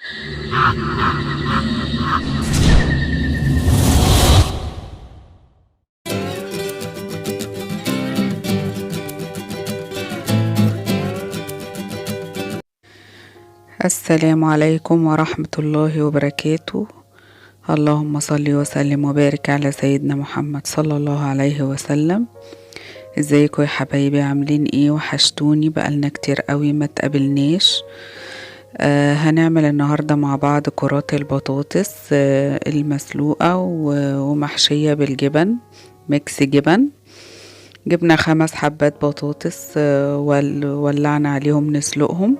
السلام عليكم ورحمة الله وبركاته. اللهم صل وسلم وبارك على سيدنا محمد صلى الله عليه وسلم. ازيكم يا حبايبي، عاملين ايه؟ وحشتوني، بقالنا كتير قوي ما تقابلناش. هنعمل النهاردة مع بعض كرات البطاطس المسلوقة ومحشية بالجبن، ميكس جبن. جبنا 5 حبات بطاطس، ولعنا عليهم نسلقهم.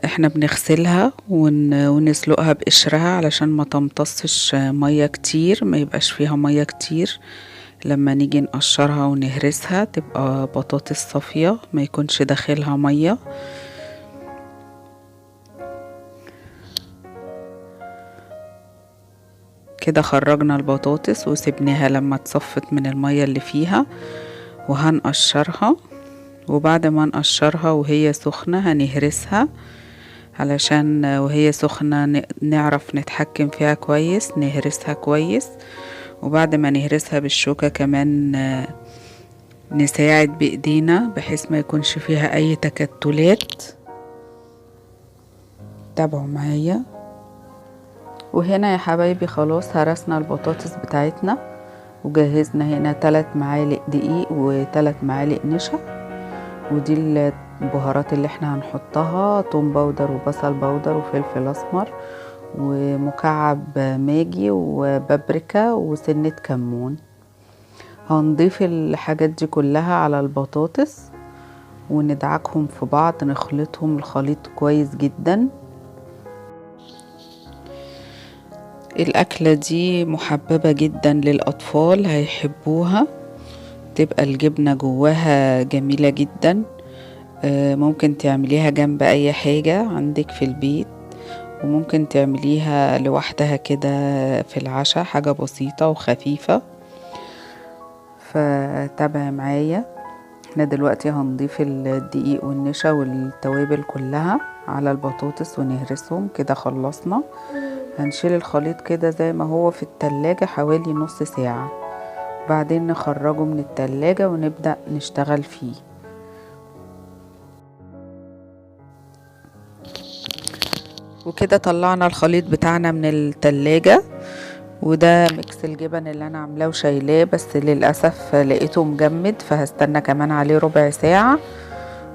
احنا بنغسلها ونسلقها بقشرها علشان ما تمتصش مية كتير، ما يبقاش فيها مية كتير. لما نيجي نقشرها ونهرسها تبقى بطاطس صافية، ما يكونش داخلها مية. كده خرجنا البطاطس وسبناها لما تصفت من المية اللي فيها، وهنقشرها. وبعد ما نقشرها وهي سخنة هنهرسها، علشان وهي سخنة نعرف نتحكم فيها كويس، نهرسها كويس. وبعد ما نهرسها بالشوكة كمان نساعد بإيدينا بحيث ما يكونش فيها أي تكتلات. تابعوا معايا. وهنا يا حبايبي خلاص هرسنا البطاطس بتاعتنا، وجهزنا هنا 3 معالق دقيق و3 معالق نشا. ودي البهارات اللي احنا هنحطها: توم باودر وبصل باودر وفلفل اسمر ومكعب ماجي وبابريكا وسنة كمون. هنضيف الحاجات دي كلها على البطاطس وندعكهم في بعض، نخلطهم الخليط كويس جدا. الأكلة دي محببة جدا للأطفال، هيحبوها. تبقى الجبنة جواها جميلة جدا. ممكن تعمليها جنب أي حاجة عندك في البيت، وممكن تعمليها لوحدها كده في العشاء، حاجة بسيطة وخفيفة. فتابع معايا. احنا دلوقتي هنضيف الدقيق والنشا والتوابل كلها على البطاطس ونهرسهم كده. خلصنا. هنشيل الخليط كده زي ما هو في التلاجة حوالي نص ساعة، بعدين نخرجه من التلاجة ونبدأ نشتغل فيه. وكده طلعنا الخليط بتاعنا من التلاجة، وده ميكس الجبن اللي انا عاملاه وشايلاه، بس للأسف لقيته مجمد فهستنى كمان عليه ربع ساعة.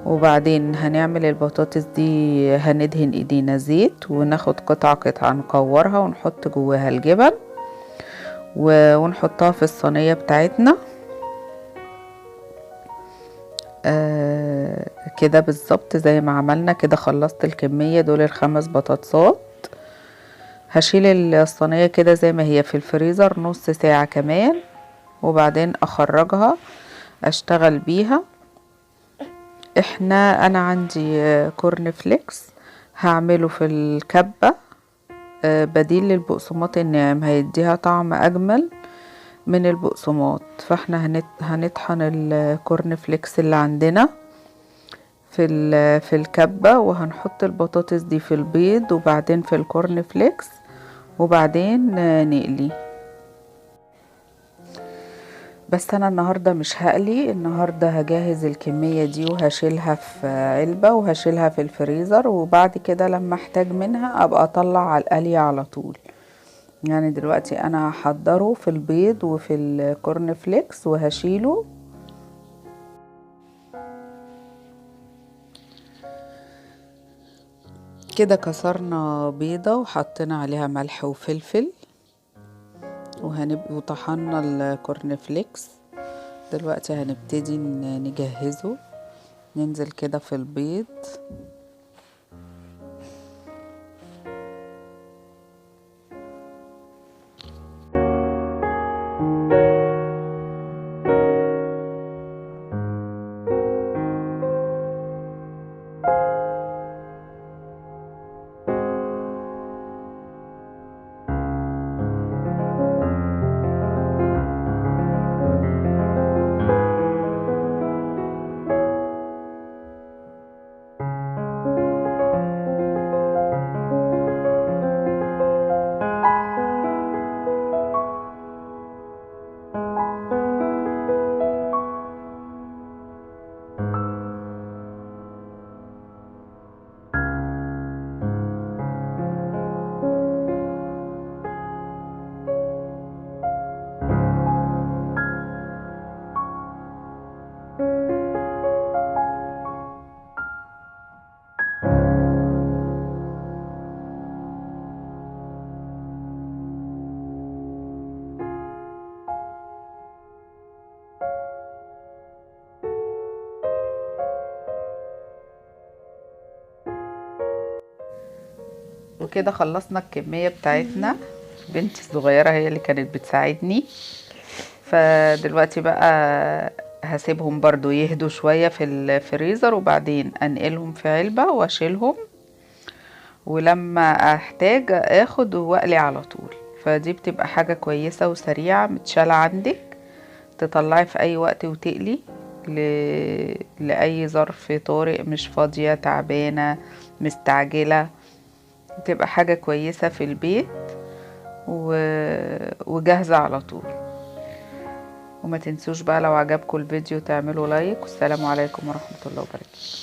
وبعدين هنعمل البطاطس دي، هندهن ايدينا زيت وناخد قطعة قطعة نكورها ونحط جواها الجبن ونحطها في الصينية بتاعتنا. كده بالظبط زي ما عملنا كده. خلصت الكمية دول 5 بطاطسات. هشيل الصينية كده زي ما هي في الفريزر نص ساعة كمان، وبعدين اخرجها اشتغل بيها. انا عندي كورن فليكس هعمله في الكبة، بديل للبقسماط الناعم، هيديها طعم اجمل من البقسماط. فاحنا هنطحن الكورن فليكس اللي عندنا في الكبة، وهنحط البطاطس دي في البيض وبعدين في الكورن فليكس وبعدين نقلي. بس انا النهاردة مش هقلي، النهاردة هجهز الكمية دي وهشيلها في علبة وهشيلها في الفريزر، وبعد كده لما احتاج منها ابقى اطلع على القلي على طول. يعني دلوقتي انا هحضره في البيض وفي الكورن فليكس وهشيله. كده كسرنا بيضة وحطينا عليها ملح وفلفل وطحنا الكورن فليكس. دلوقتي هنبتدي نجهزه. ننزل كده في البيض، وكده خلصنا الكمية بتاعتنا. بنتي الصغيرة هي اللي كانت بتساعدني. فدلوقتي بقى هسيبهم برضو يهدوا شوية في الفريزر، وبعدين انقلهم في علبة واشيلهم، ولما احتاج اخد واقلي على طول. فدي بتبقى حاجة كويسة وسريعة، متشالة عندك، تطلعي في اي وقت وتقلي لأي ظرف طارئ، مش فاضية تعبانة مستعجلة. تبقى حاجة كويسة في البيت وجاهزة على طول. وما تنسوش بقى لو عجبكم الفيديو تعملوا لايك، والسلام عليكم ورحمة الله وبركاته.